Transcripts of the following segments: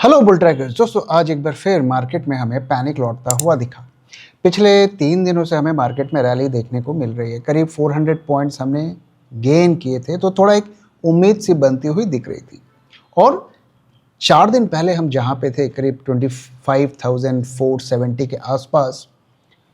Hello bull trackers दोस्तों, आज एक बार फिर मार्केट में हमें पैनिक लौटता हुआ दिखा। पिछले 3 दिनों से हमें मार्केट में रैली देखने को मिल रही है। करीब 400 पॉइंट्स हमने गेन किए थे, तो थोड़ा एक उम्मीद सी बनती हुई दिख रही थी। और 4 दिन पहले हम जहाँ पे थे, करीब 25,470 के आसपास,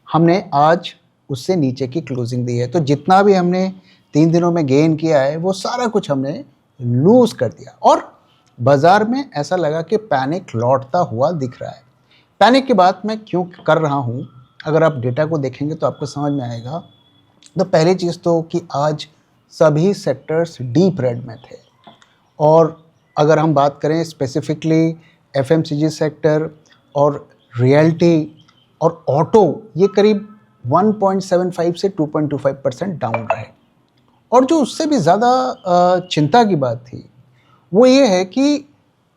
हमने आज उससे नीचे की क्लोजिंग दी है। तो जितना भी हमने 3 दिनों में गेन किया है वो सारा कुछ हमने लूज़ कर दिया और बाजार में ऐसा लगा कि पैनिक लौटता हुआ दिख रहा है। पैनिक की बात मैं क्यों कर रहा हूँ, अगर आप डेटा को देखेंगे तो आपको समझ में आएगा। तो पहली चीज़ तो कि आज सभी सेक्टर्स डीप रेड में थे। और अगर हम बात करें स्पेसिफिकली एफएमसीजी सेक्टर और रियल्टी और ऑटो, ये करीब 1.75 से 2.25% डाउन रहे। और जो उससे भी ज़्यादा चिंता की बात थी वो ये है कि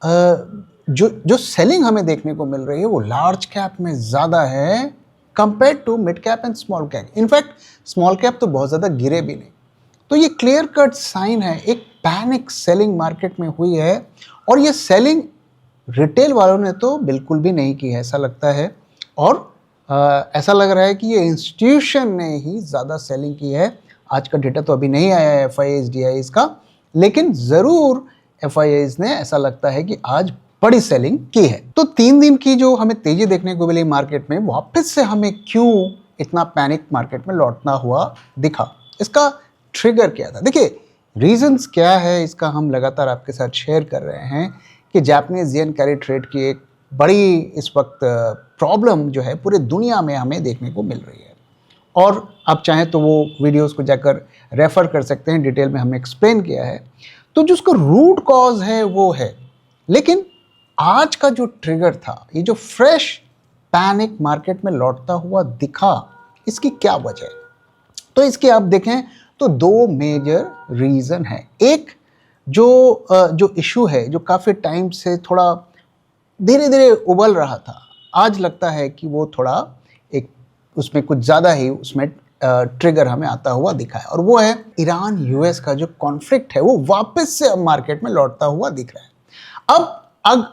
जो जो सेलिंग हमें देखने को मिल रही है वो लार्ज कैप में ज़्यादा है compare to mid cap and small cap. In fact small cap तो बहुत ज़्यादा गिरे भी नहीं। तो ये क्लियर कट साइन है, एक पैनिक सेलिंग मार्केट में हुई है। और ये सेलिंग रिटेल वालों ने तो बिल्कुल भी नहीं की है, ऐसा लगता है। और ऐसा लग रहा है कि ये इंस्टीट्यूशन ने ही ज़्यादा सेलिंग की है। आज का डेटा तो अभी नहीं आया है FIIs DIIs का, लेकिन ज़रूर FIIs ने ऐसा लगता है कि आज बड़ी सेलिंग की है। तो 3 दिन की जो हमें तेजी देखने को मिली मार्केट में, वापस से हमें क्यों इतना पैनिक मार्केट में लौटना हुआ दिखा, इसका ट्रिगर क्या था? देखिए, रीजंस क्या है इसका हम लगातार आपके साथ शेयर कर रहे हैं कि जापानीज येन कैरी ट्रेड की एक बड़ी इस वक्त प्रॉब्लम जो है पूरे दुनिया में हमें देखने को मिल रही है। और आप चाहें तो वो वीडियोस को जाकर रेफ़र कर सकते हैं, डिटेल में हमने एक्सप्लेन किया है। तो जो उसका रूट कॉज है वो है, लेकिन आज का जो ट्रिगर था, ये जो फ्रेश पैनिक मार्केट में लौटता हुआ दिखा, इसकी क्या वजह है? तो इसके आप देखें तो 2 मेजर रीज़न है। एक जो इशू है, जो काफ़ी टाइम से थोड़ा धीरे धीरे उबल रहा था, आज लगता है कि वो थोड़ा एक उसमें कुछ ज़्यादा ही उसमें ट्रिगर हमें आता हुआ दिखा है। और वो है ईरान US का जो कॉन्फ्लिक्ट है, वो वापस से अब मार्केट में लौटता हुआ दिख रहा है। अब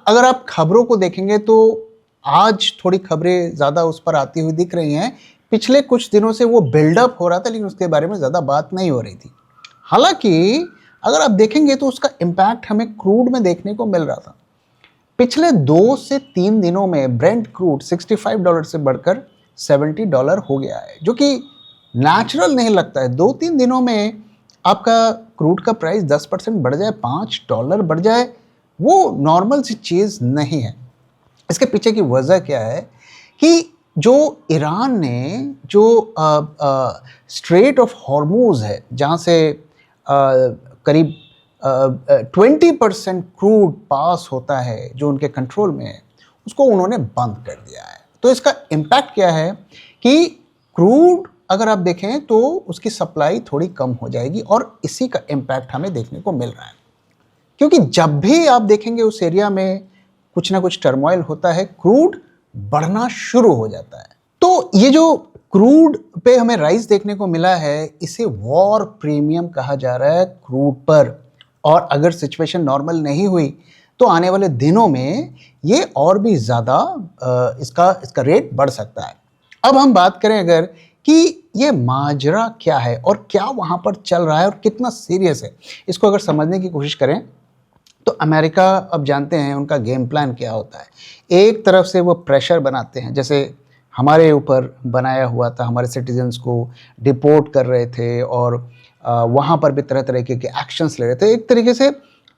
अगर आप खबरों को देखेंगे तो आज थोड़ी खबरें ज़्यादा उस पर आती हुई दिख रही हैं। पिछले कुछ दिनों से वो बिल्डअप हो रहा था, लेकिन उसके बारे में ज़्यादा बात नहीं हो रही थी। हालांकि अगर आप देखेंगे तो उसका इम्पैक्ट हमें क्रूड में देखने को मिल रहा था। पिछले 2 से 3 दिनों में ब्रेंट क्रूड $65 से बढ़कर $70 हो गया है, जो कि नेचुरल नहीं लगता है। 2-3 दिनों में आपका क्रूड का प्राइस 10% बढ़ जाए, $5 बढ़ जाए, वो नॉर्मल सी चीज़ नहीं है। इसके पीछे की वजह क्या है कि जो ईरान ने जो स्ट्रेट ऑफ हॉर्मूज है, जहाँ से करीब 20% क्रूड पास होता है जो उनके कंट्रोल में है, उसको उन्होंने बंद कर दिया है। तो इसका इम्पैक्ट क्या है कि क्रूड अगर आप देखें तो उसकी सप्लाई थोड़ी कम हो जाएगी, और इसी का इम्पैक्ट हमें देखने को मिल रहा है। क्योंकि जब भी आप देखेंगे उस एरिया में कुछ ना कुछ टर्मोइल होता है, क्रूड बढ़ना शुरू हो जाता है। तो ये जो क्रूड पे हमें राइज देखने को मिला है, इसे वॉर प्रीमियम कहा जा रहा है क्रूड पर। और अगर सिचुएशन नॉर्मल नहीं हुई तो आने वाले दिनों में ये और भी ज़्यादा इसका रेट बढ़ सकता है। अब हम बात करें अगर कि ये माजरा क्या है और क्या वहाँ पर चल रहा है और कितना सीरियस है, इसको अगर समझने की कोशिश करें तो अमेरिका, अब जानते हैं उनका गेम प्लान क्या होता है। एक तरफ से वो प्रेशर बनाते हैं, जैसे हमारे ऊपर बनाया हुआ था, हमारे सिटीजन्स को डिपोर्ट कर रहे थे और वहाँ पर भी तरह तरह के एक्शंस ले रहे थे। एक तरीके से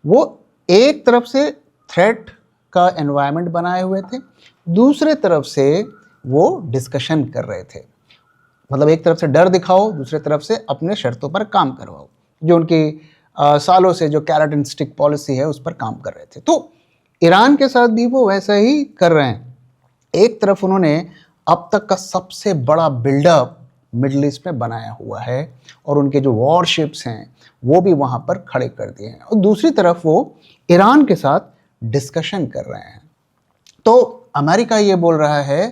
वो एक तरफ से थ्रेट का एनवायरनमेंट बनाए हुए थे, दूसरे तरफ से वो डिस्कशन कर रहे थे। मतलब एक तरफ से डर दिखाओ, दूसरे तरफ से अपने शर्तों पर काम करवाओ, जो उनकी सालों से जो कैरेट एंड स्टिक पॉलिसी है उस पर काम कर रहे थे। तो ईरान के साथ भी वो वैसा ही कर रहे हैं। एक तरफ उन्होंने अब तक का सबसे बड़ा बिल्डअप मिडल ईस्ट में बनाया हुआ है और उनके जो वॉरशिप्स हैं वो भी वहाँ पर खड़े कर दिए हैं, और दूसरी तरफ वो ईरान के साथ डिस्कशन कर रहे हैं। तो अमेरिका ये बोल रहा है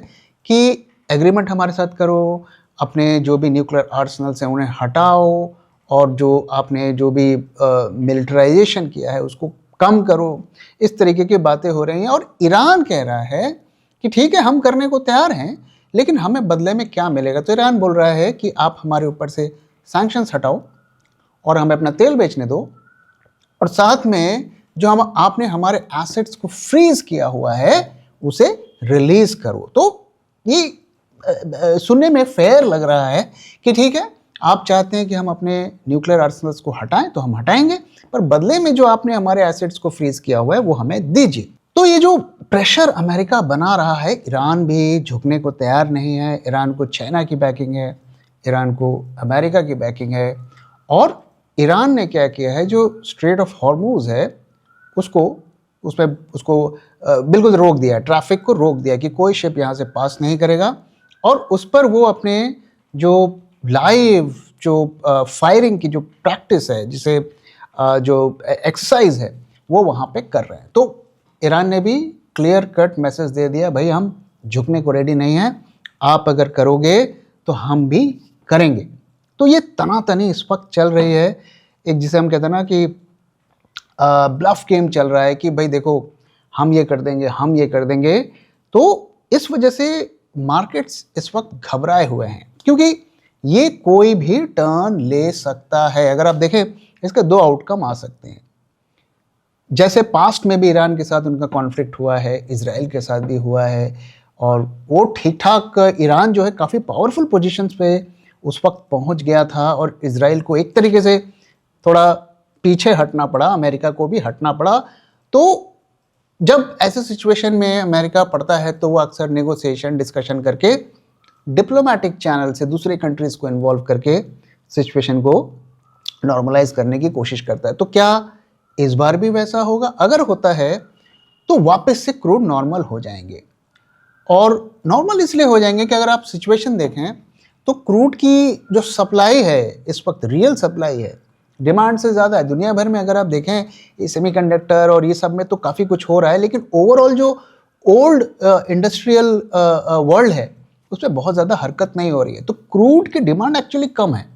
कि एग्रीमेंट हमारे साथ करो, अपने जो भी न्यूक्लियर आर्सनल्स हैं उन्हें हटाओ, और जो आपने जो भी मिलिटराइजेशन किया है उसको कम करो, इस तरीके की बातें हो रही हैं। और ईरान कह रहा है कि ठीक है, हम करने को तैयार हैं, लेकिन हमें बदले में क्या मिलेगा। तो ईरान बोल रहा है कि आप हमारे ऊपर से सैंक्शंस हटाओ और हमें अपना तेल बेचने दो, और साथ में जो हम आपने हमारे एसेट्स को फ्रीज किया हुआ है उसे रिलीज करो। तो ये सुनने में फेयर लग रहा है कि ठीक है, आप चाहते हैं कि हम अपने न्यूक्लियर आर्सेनल्स को हटाएं तो हम हटाएंगे, पर बदले में जो आपने हमारे एसेट्स को फ्रीज किया हुआ है वो हमें दीजिए। तो ये जो प्रेशर अमेरिका बना रहा है, ईरान भी झुकने को तैयार नहीं है। ईरान को चाइना की बैकिंग है, ईरान को अमेरिका की बैकिंग है। और ईरान ने क्या किया है, जो स्ट्रेट ऑफ हॉर्मूज है उसको बिल्कुल रोक दिया है, ट्रैफिक को रोक दिया कि कोई शिप यहाँ से पास नहीं करेगा। और उस पर वो अपने जो लाइव जो फायरिंग की जो प्रैक्टिस है, जिसे जो एक्सरसाइज है, वो वहाँ पे कर रहे हैं। तो ईरान ने भी क्लियर कट मैसेज दे दिया, भाई हम झुकने को रेडी नहीं हैं, आप अगर करोगे तो हम भी करेंगे। तो ये तनातनी इस वक्त चल रही है, एक जिसे हम कहते हैं ना कि ब्लफ गेम चल रहा है कि भाई देखो हम ये कर देंगे, हम ये कर देंगे। तो इस वजह से मार्केट्स इस वक्त घबराए हुए हैं, क्योंकि ये कोई भी टर्न ले सकता है। अगर आप देखें, इसके दो आउटकम आ सकते हैं। जैसे पास्ट में भी ईरान के साथ उनका कॉन्फ्लिक्ट हुआ है, इजराइल के साथ भी हुआ है, और वो ठीक ठाक, ईरान जो है काफ़ी पावरफुल पोजीशंस पे उस वक्त पहुंच गया था, और इजराइल को एक तरीके से थोड़ा पीछे हटना पड़ा, अमेरिका को भी हटना पड़ा। तो जब ऐसे सिचुएशन में अमेरिका पड़ता है तो वो अक्सर नेगोशिएशन, डिस्कशन करके, डिप्लोमेटिक चैनल से दूसरे कंट्रीज़ को इन्वॉल्व करके सिचुएशन को नॉर्मलाइज करने की कोशिश करता है। तो क्या इस बार भी वैसा होगा? अगर होता है तो वापस से क्रूड नॉर्मल हो जाएंगे। और नॉर्मल इसलिए हो जाएंगे कि अगर आप सिचुएशन देखें तो क्रूड की जो सप्लाई है इस वक्त, रियल सप्लाई है, डिमांड से ज़्यादा है। दुनिया भर में अगर आप देखें, ये सेमीकंडक्टर और ये सब में तो काफ़ी कुछ हो रहा है, लेकिन ओवरऑल जो ओल्ड इंडस्ट्रियल वर्ल्ड है उस पर बहुत ज़्यादा हरकत नहीं हो रही है। तो क्रूड की डिमांड एक्चुअली कम है,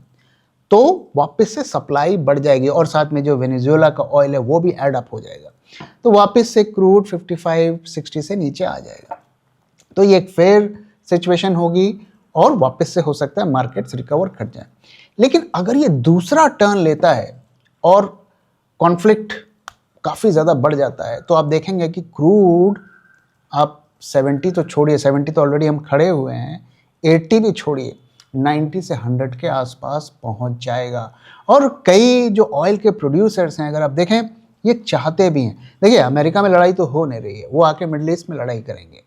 तो वापस से सप्लाई बढ़ जाएगी, और साथ में जो वेनेजुएला का ऑयल है वो भी ऐड अप हो जाएगा। तो वापस से क्रूड 55-60 से नीचे आ जाएगा। तो ये एक फेयर सिचुएशन होगी, और वापस से हो सकता है मार्केट्स रिकवर कर जाए। लेकिन अगर ये दूसरा टर्न लेता है और कॉन्फ्लिक्ट काफ़ी ज़्यादा बढ़ जाता है, तो आप देखेंगे कि क्रूड, आप 70 तो छोड़िए, 70 तो ऑलरेडी हम खड़े हुए हैं, 80 भी छोड़िए, 90 से 100 के आसपास पहुंच जाएगा। और कई जो ऑयल के प्रोड्यूसर्स हैं, अगर आप देखें, ये चाहते भी हैं। देखिए, अमेरिका में लड़ाई तो हो नहीं रही है, वो आके मिडल ईस्ट में लड़ाई करेंगे,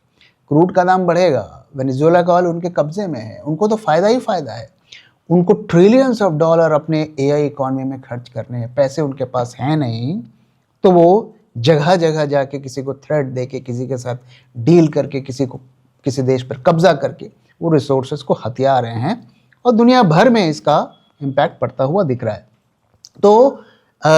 क्रूड का दाम बढ़ेगा, वेनेजुएला का ऑयल उनके कब्जे में है, उनको तो फ़ायदा ही फ़ायदा है। उनको ट्रिलियंस ऑफ डॉलर अपने एआई इकॉनमी में खर्च करने हैं, पैसे उनके पास हैं नहीं, तो वो जगह जगह जाके किसी को थ्रेट दे के, किसी के साथ डील करके, किसी देश पर कब्जा करके वो रिसोर्सेज को हथिया रहे हैं, और दुनिया भर में इसका इम्पैक्ट पड़ता हुआ दिख रहा है। तो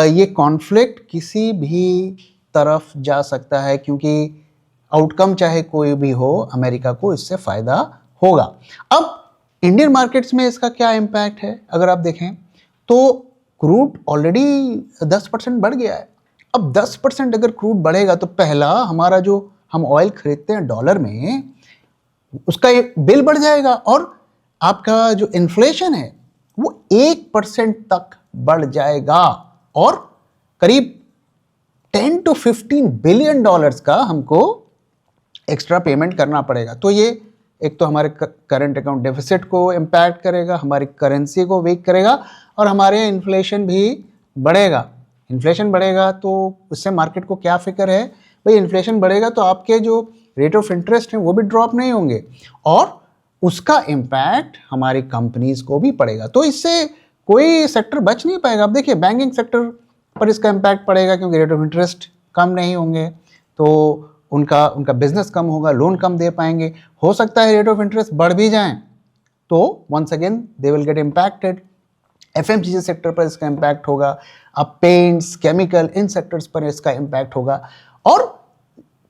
ये कॉन्फ्लिक्ट किसी भी तरफ जा सकता है, क्योंकि आउटकम चाहे कोई भी हो, अमेरिका को इससे फ़ायदा होगा। अब इंडियन मार्केट्स में इसका क्या इम्पैक्ट है, अगर आप देखें तो क्रूड ऑलरेडी 10% बढ़ गया है। अब 10% अगर क्रूड बढ़ेगा तो पहला, हमारा जो हम ऑयल खरीदते हैं डॉलर में, उसका एक बिल बढ़ जाएगा, और आपका जो इन्फ्लेशन है वो 1% तक बढ़ जाएगा, और करीब 10 to 15 बिलियन डॉलर्स का हमको एक्स्ट्रा पेमेंट करना पड़ेगा। तो ये एक तो हमारे करंट अकाउंट डेफिसिट को इम्पैक्ट करेगा, हमारी करेंसी को वीक करेगा, और हमारे इन्फ्लेशन भी बढ़ेगा। इन्फ्लेशन बढ़ेगा तो उससे मार्केट को क्या फिक्र है, भाई इन्फ्लेशन बढ़ेगा तो आपके जो रेट ऑफ इंटरेस्ट हैं वो भी ड्रॉप नहीं होंगे, और उसका इम्पैक्ट हमारी कंपनीज को भी पड़ेगा। तो इससे कोई सेक्टर बच नहीं पाएगा। अब देखिए, बैंकिंग सेक्टर पर इसका इम्पैक्ट पड़ेगा, क्योंकि रेट ऑफ इंटरेस्ट कम नहीं होंगे, तो उनका बिजनेस कम होगा, लोन कम दे पाएंगे। हो सकता है रेट ऑफ इंटरेस्ट बढ़ भी जाएं तो once again they will get impacted. FMCG sector पर इसका इम्पैक्ट होगा, अब पेंट्स, केमिकल, इन सेक्टर्स पर इसका इम्पैक्ट होगा, और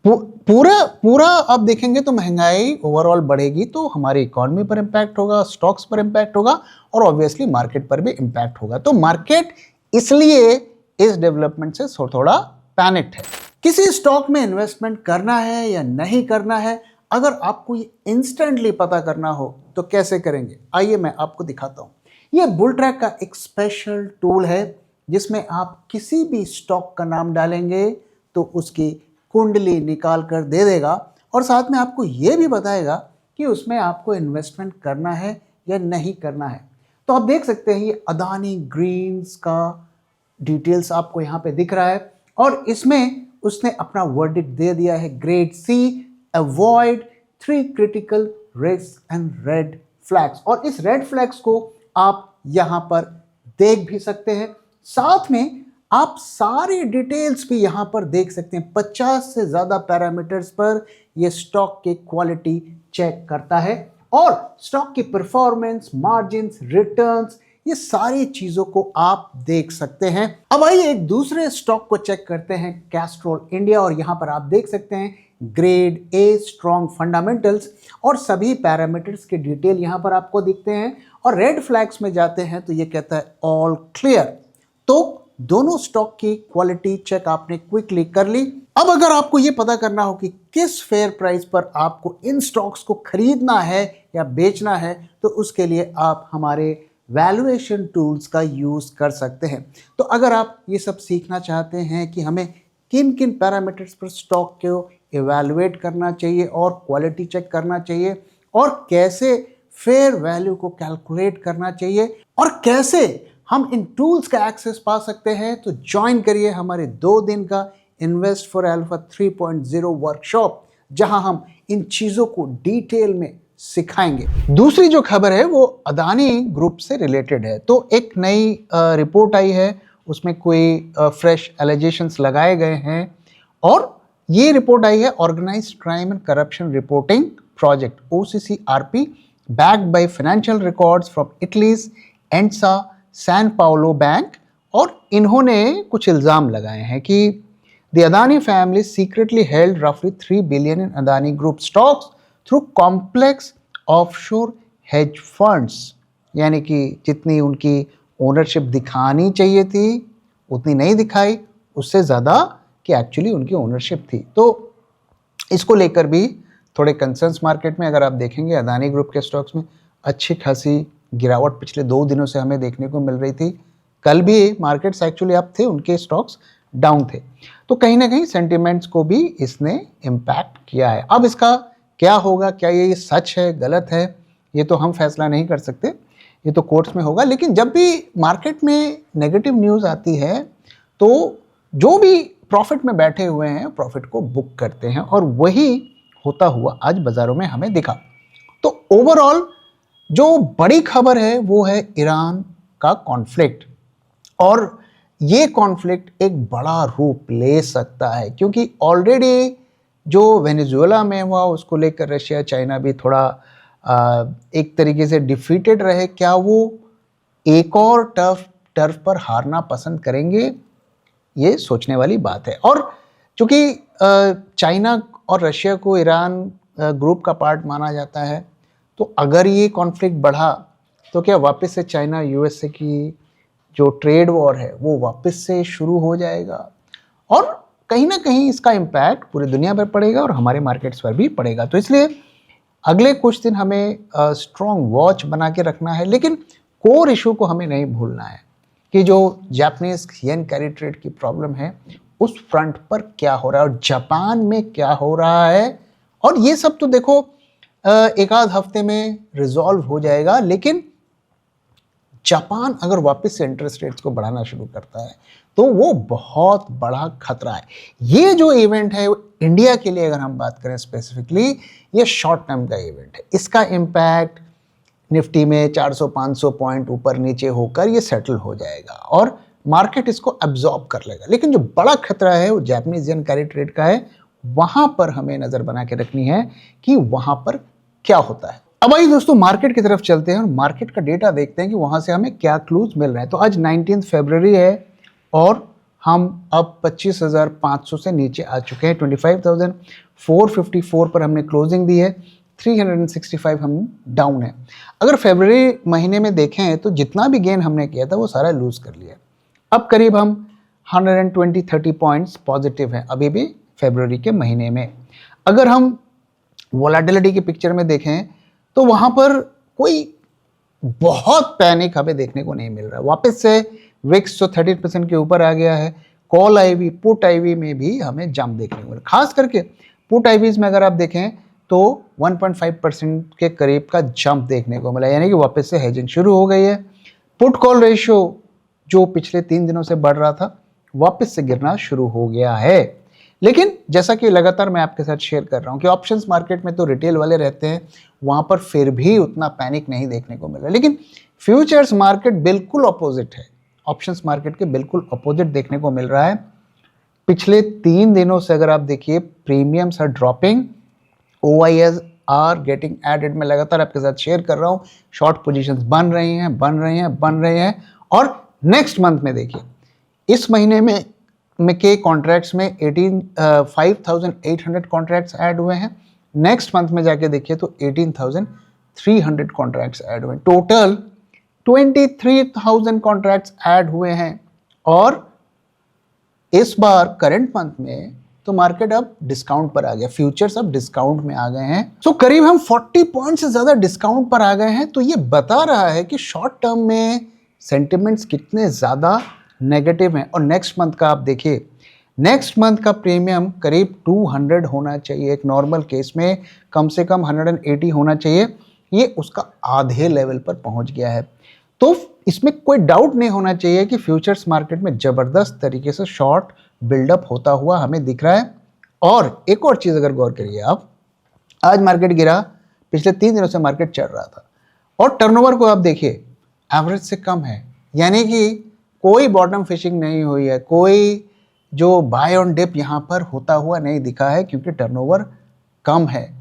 पूरा आप देखेंगे तो महंगाई ओवरऑल बढ़ेगी, तो हमारी इकॉनमी पर इम्पैक्ट होगा, स्टॉक्स पर इम्पैक्ट होगा, और ऑब्वियसली मार्केट पर भी इम्पैक्ट होगा। तो मार्केट इसलिए इस डेवलपमेंट से थोड़ा पैनिक्ड है। किसी स्टॉक में इन्वेस्टमेंट करना है या नहीं करना है, अगर आपको ये इंस्टेंटली पता करना हो तो कैसे करेंगे, आइए मैं आपको दिखाता हूँ। ये बुल ट्रैक का एक स्पेशल टूल है जिसमें आप किसी भी स्टॉक का नाम डालेंगे तो उसकी कुंडली निकाल कर दे देगा और साथ में आपको ये भी बताएगा कि उसमें आपको इन्वेस्टमेंट करना है या नहीं करना है। तो आप देख सकते हैं ये अदानी ग्रीन्स का डिटेल्स आपको यहाँ पे दिख रहा है और इसमें उसने अपना वर्डिक्ट दे दिया है, grade C, avoid 3 critical risk and red flags. और इस रेड फ्लैग्स को आप यहाँ पर देख भी सकते हैं, साथ में आप सारी डिटेल्स भी यहाँ पर देख सकते हैं। 50 से ज़्यादा पैरामीटर्स पर ये स्टॉक की क्वालिटी चेक करता है और स्टॉक की परफॉर्मेंस, मार्जिन्स, रिटर्न्स, ये सारी चीज़ों को आप देख सकते हैं। अब आइए एक दूसरे स्टॉक को चेक करते हैं, कैस्ट्रोल इंडिया, और यहाँ पर आप देख सकते हैं ग्रेड ए, स्ट्रॉन्ग फंडामेंटल्स, और सभी पैरामीटर्स के डिटेल यहाँ पर आपको दिखते हैं। और रेड फ्लैग्स में जाते हैं तो ये कहता है ऑल क्लियर। तो दोनों स्टॉक की क्वालिटी चेक आपने क्विकली कर ली। अब अगर आपको ये पता करना हो कि किस फेयर प्राइस पर आपको इन स्टॉक्स को खरीदना है या बेचना है, तो उसके लिए आप हमारे वैल्यूएशन टूल्स का यूज़ कर सकते हैं। तो अगर आप ये सब सीखना चाहते हैं कि हमें किन किन पैरामीटर्स पर स्टॉक को इवैल्यूएट करना चाहिए और क्वालिटी चेक करना चाहिए और कैसे फेयर वैल्यू को कैलकुलेट करना चाहिए और कैसे हम इन टूल्स का एक्सेस पा सकते हैं, तो ज्वाइन करिए हमारे 2 दिन का इन्वेस्ट फॉर अल्फा 3.0 वर्कशॉप, जहां हम इन चीज़ों को डिटेल में सिखाएंगे। दूसरी जो खबर है वो अदानी ग्रुप से रिलेटेड है। तो एक नई रिपोर्ट आई है, उसमें कोई फ्रेश एलिगेशंस लगाए गए हैं और ये रिपोर्ट आई है organised crime and corruption reporting project OCCRP, backed by financial records from Italy's ENSA San Paolo bank. और इन्होंने कुछ इल्ज़ाम लगाए हैं कि the Adani family secretly held रफली 3 billion in Adani group stocks through complex offshore hedge funds, यानी कि जितनी उनकी ओनरशिप दिखानी चाहिए थी उतनी नहीं दिखाई, उससे ज़्यादा कि एक्चुअली उनकी ओनरशिप थी। तो इसको लेकर भी थोड़े कंसर्न्स मार्केट में अगर आप देखेंगे, अदानी ग्रुप के स्टॉक्स में अच्छी खासी गिरावट पिछले 2 दिनों से हमें देखने को मिल रही थी। कल भी मार्केट्स एक्चुअली अप थे, उनके स्टॉक्स डाउन थे। तो कहीं ना कहीं सेंटिमेंट्स को भी इसने इम्पैक्ट किया है। अब इसका क्या होगा, क्या ये सच है, गलत है, ये तो हम फैसला नहीं कर सकते, ये तो कोर्ट्स में होगा। लेकिन जब भी मार्केट में नेगेटिव न्यूज़ आती है तो जो भी प्रॉफिट में बैठे हुए हैं प्रॉफिट को बुक करते हैं और वही होता हुआ आज बाज़ारों में हमें दिखा। तो ओवरऑल जो बड़ी खबर है वो है ईरान का कॉन्फ्लिक्ट, और ये कॉन्फ्लिक्ट एक बड़ा रूप ले सकता है क्योंकि ऑलरेडी जो वेनेजुएला में हुआ उसको लेकर रशिया चाइना भी थोड़ा एक तरीके से डिफीटेड रहे। क्या वो एक और टर्फ पर हारना पसंद करेंगे, ये सोचने वाली बात है। और चूँकि चाइना और रशिया को ईरान ग्रुप का पार्ट माना जाता है, तो अगर ये कॉन्फ्लिक्ट बढ़ा तो क्या वापस से चाइना यूएसए की जो ट्रेड वॉर है वो वापस से शुरू हो जाएगा और कहीं ना कहीं इसका इम्पैक्ट पूरी दुनिया पर पड़ेगा और हमारे मार्केट्स पर भी पड़ेगा। तो इसलिए अगले कुछ दिन हमें स्ट्रॉन्ग वॉच बना के रखना है, लेकिन कोर इशू को हमें नहीं भूलना है कि जो जापानीज येन कैरी ट्रेड की प्रॉब्लम है उस फ्रंट पर क्या हो रहा है और जापान में क्या हो रहा है। और ये सब तो देखो एक आध हफ्ते में रिजॉल्व हो जाएगा, लेकिन जापान अगर वापस से इंटरेस्ट रेट्स को बढ़ाना शुरू करता है तो वो बहुत बड़ा खतरा है। ये जो इवेंट है इंडिया के लिए अगर हम बात करें स्पेसिफिकली, ये शॉर्ट टर्म का इवेंट है। इसका इम्पैक्ट निफ्टी में 400-500 पॉइंट ऊपर नीचे होकर ये सेटल हो जाएगा और मार्केट इसको एब्जॉर्ब कर लेगा। लेकिन जो बड़ा खतरा है वो जापानीज येन कैरी ट्रेड का है, वहाँ पर हमें नज़र बना के रखनी है कि वहाँ पर क्या होता है। अब आइए दोस्तों मार्केट की तरफ चलते हैं और मार्केट का डेटा देखते हैं कि वहाँ से हमें क्या क्लूज मिल रहा है। तो आज 19 फरवरी है और हम अब 25,500 से नीचे आ चुके हैं। 25,454 पर हमने क्लोजिंग दी है, 365 हम डाउन है। अगर फरवरी महीने में देखें तो जितना भी गेन हमने किया था वो सारा लूज़ कर लिया। अब करीब हम 120-30 पॉइंट्स पॉजिटिव हैं अभी भी फरवरी के महीने में। अगर हम वोलेटिलिटी की पिक्चर में देखें तो वहाँ पर कोई बहुत पैनिक हमें देखने को नहीं मिल रहा। वापस से विक्स जो 30% के ऊपर आ गया है। कॉल आईवी, पुट आईवी में भी हमें जंप देखने को मिला। खास करके पुट आईवीज में अगर आप देखें तो 1.5% के करीब का जंप देखने को मिला, यानी कि वापस से हेजिंग शुरू हो गई है। पुट कॉल रेशियो जो पिछले 3 दिनों से बढ़ रहा था वापस से गिरना शुरू हो गया है। लेकिन जैसा कि लगातार मैं आपके साथ शेयर कर रहा हूं कि ऑप्शंस मार्केट में तो रिटेल वाले रहते हैं, वहां पर फिर भी उतना पैनिक नहीं देखने को मिल रहा। लेकिन फ्यूचर्स मार्केट बिल्कुल अपोजिट है, ऑप्शंस मार्केट के बिल्कुल अपोजिट देखने को मिल रहा है। पिछले 3 दिनों से अगर आप देखिए premiums are dropping, OIS are getting added. मैं लगातार आपके साथ शेयर कर रहा हूँ, शॉर्ट पोजीशंस बन रही हैं। और नेक्स्ट मंथ में देखिए, इस महीने में के कॉन्ट्रैक्ट्स में 5,800 कॉन्ट्रैक्ट्स ऐड हुए हैं। नेक्स्ट मंथ में जाके देखिए तो 18,300 कॉन्ट्रैक्ट्स ऐड हुए हैं। टोटल 23,000 कॉन्ट्रैक्ट्स ऐड हुए हैं। और इस बार करंट मंथ में तो मार्केट अब डिस्काउंट पर आ गया, फ्यूचर्स अब डिस्काउंट में आ गए हैं। तो करीब हम 40 पॉइंट से ज्यादा डिस्काउंट पर आ गए हैं। तो ये बता रहा है कि शॉर्ट टर्म में सेंटिमेंट्स कितने ज्यादा नेगेटिव हैं। और नेक्स्ट मंथ का आप देखिए, नेक्स्ट मंथ का प्रीमियम करीब 200 होना चाहिए। एक नॉर्मल केस में कम से कम 180 होना चाहिए, ये उसका आधे लेवल पर पहुंच गया है। तो इसमें कोई डाउट नहीं होना चाहिए कि फ्यूचर्स मार्केट में जबरदस्त तरीके से शॉर्ट बिल्डअप होता हुआ हमें दिख रहा है। और एक और चीज अगर गौर करिए आप, आज मार्केट गिरा, पिछले 3 दिनों से मार्केट चल रहा था और टर्नओवर को आप देखिए एवरेज से कम है, यानी कि कोई बॉटम फिशिंग नहीं हुई है, कोई जो बाय ऑन डिप यहां पर होता हुआ नहीं दिखा है, क्योंकि टर्नओवर कम है।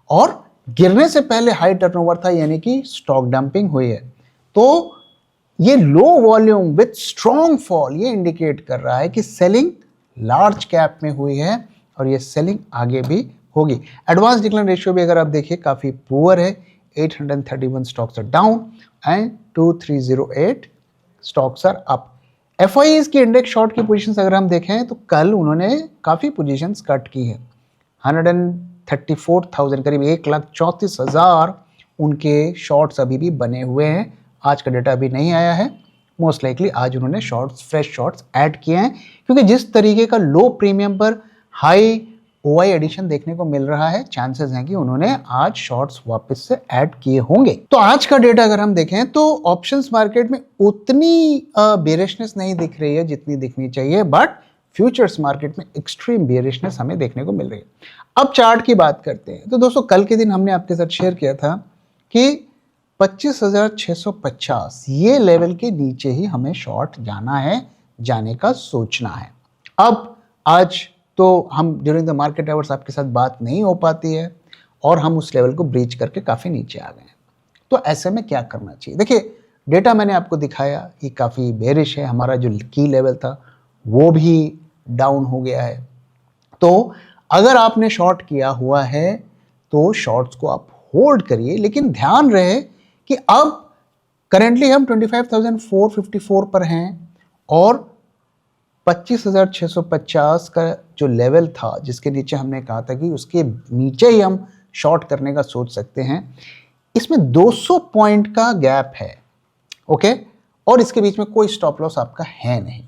और गिरने से पहले हाई टर्नओवर था, यानी कि स्टॉक डंपिंग हुई है। तो ये low volume with strong fall ये इंडिकेट कर रहा है कि सेलिंग लार्ज कैप में हुई है और ये सेलिंग आगे भी होगी। एडवांस डिक्लाइन रेशियो भी अगर आप देखिए काफी पुअर है, 831 stocks are down and 2308 stocks are up. FIIs की इंडेक्स शॉर्ट की पोजीशंस अगर हम देखें तो कल उन्होंने काफी पोजीशंस कट की है। 134,000 करीब 1,34,000 उनके शॉर्ट्स अभी भी बने हुए हैं। आज का डेटा अभी नहीं आया है, मोस्ट लाइकली आज उन्होंने शॉर्ट्स, फ्रेश शॉर्ट्स ऐड किए हैं, क्योंकि जिस तरीके का लो प्रीमियम पर हाई OI एडिशन देखने को मिल रहा है, चांसेस हैं कि उन्होंने आज शॉर्ट्स वापस से ऐड किए होंगे। तो आज का डेटा अगर हम देखें तो ऑप्शंस मार्केट में उतनी बेरिशनेस नहीं दिख रही है जितनी दिखनी चाहिए, बट फ्यूचर्स मार्केट में एक्सट्रीम बेरिशनेस हमें देखने को मिल रही है। अब चार्ट की बात करते हैं तो दोस्तों, कल के दिन हमने आपके साथ शेयर किया था कि 25,650 ये लेवल के नीचे ही हमें शॉर्ट जाना है, जाने का सोचना है। अब आज तो हम ड्यूरिंग द मार्केट आवर्स आपके साथ बात नहीं हो पाती है और हम उस लेवल को ब्रीच करके काफ़ी नीचे आ गए हैं। तो ऐसे में क्या करना चाहिए? देखिए, डेटा मैंने आपको दिखाया कि काफ़ी बेरिश है, हमारा जो की लेवल था वो भी डाउन हो गया है। तो अगर आपने शॉर्ट किया हुआ है तो शॉर्ट्स को आप होल्ड करिए, लेकिन ध्यान रहे कि अब करेंटली हम 25,454 पर हैं और 25,650 का जो लेवल था जिसके नीचे हमने कहा था कि उसके नीचे ही हम शॉर्ट करने का सोच सकते हैं, इसमें 200 पॉइंट का गैप है, ओके, और इसके बीच में कोई स्टॉप लॉस आपका है नहीं।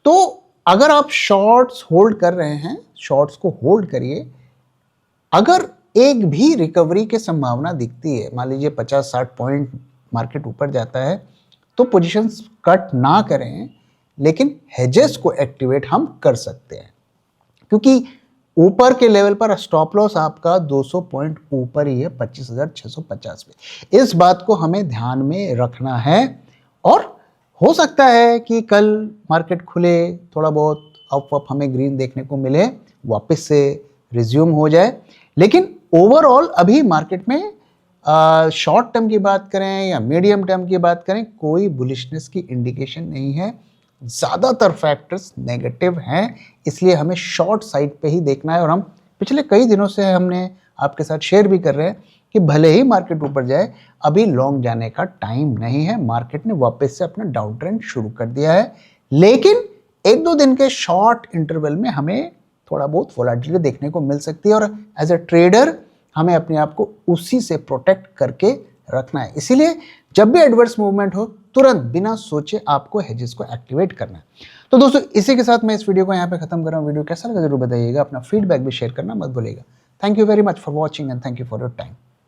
तो अगर आप शॉर्ट्स होल्ड कर रहे हैं, शॉर्ट्स को होल्ड करिए। अगर एक भी रिकवरी की संभावना दिखती है, मान लीजिए 50-60 पॉइंट मार्केट ऊपर जाता है, तो पोजीशंस कट ना करें, लेकिन हेजेस को एक्टिवेट हम कर सकते हैं, क्योंकि ऊपर के लेवल पर स्टॉप लॉस आपका 200 पॉइंट ऊपर ही है, 25,650 पे। इस बात को हमें ध्यान में रखना है। और हो सकता है कि कल मार्केट खुले, थोड़ा बहुत अप हमें ग्रीन देखने को मिले, वापस से रिज्यूम हो जाए, लेकिन ओवरऑल अभी मार्केट में शॉर्ट टर्म की बात करें या मीडियम टर्म की बात करें, कोई बुलिशनेस की इंडिकेशन नहीं है। ज़्यादातर फैक्टर्स नेगेटिव हैं, इसलिए हमें शॉर्ट साइड पे ही देखना है। और हम पिछले कई दिनों से हमने आपके साथ शेयर भी कर रहे हैं कि भले ही मार्केट ऊपर जाए, अभी लॉन्ग जाने का टाइम नहीं है। मार्केट ने वापस से अपना डाउन ट्रेंड शुरू कर दिया है, लेकिन एक दो दिन के शॉर्ट इंटरवल में हमें थोड़ा बहुत वोलेटिलिटी देखने को मिल सकती है, और एज अ ट्रेडर हमें अपने आप को उसी से प्रोटेक्ट करके रखना है। इसीलिए जब भी एडवर्स मूवमेंट हो तुरंत बिना सोचे आपको हेजेस को एक्टिवेट करना है। तो दोस्तों इसी के साथ मैं इस वीडियो को यहाँ पे खत्म कर रहा हूँ। वीडियो कैसा लगा जरूर बताइएगा, अपना फीडबैक भी शेयर करना मत भूलिएगा। Thank you very much for watching and thank you for your time.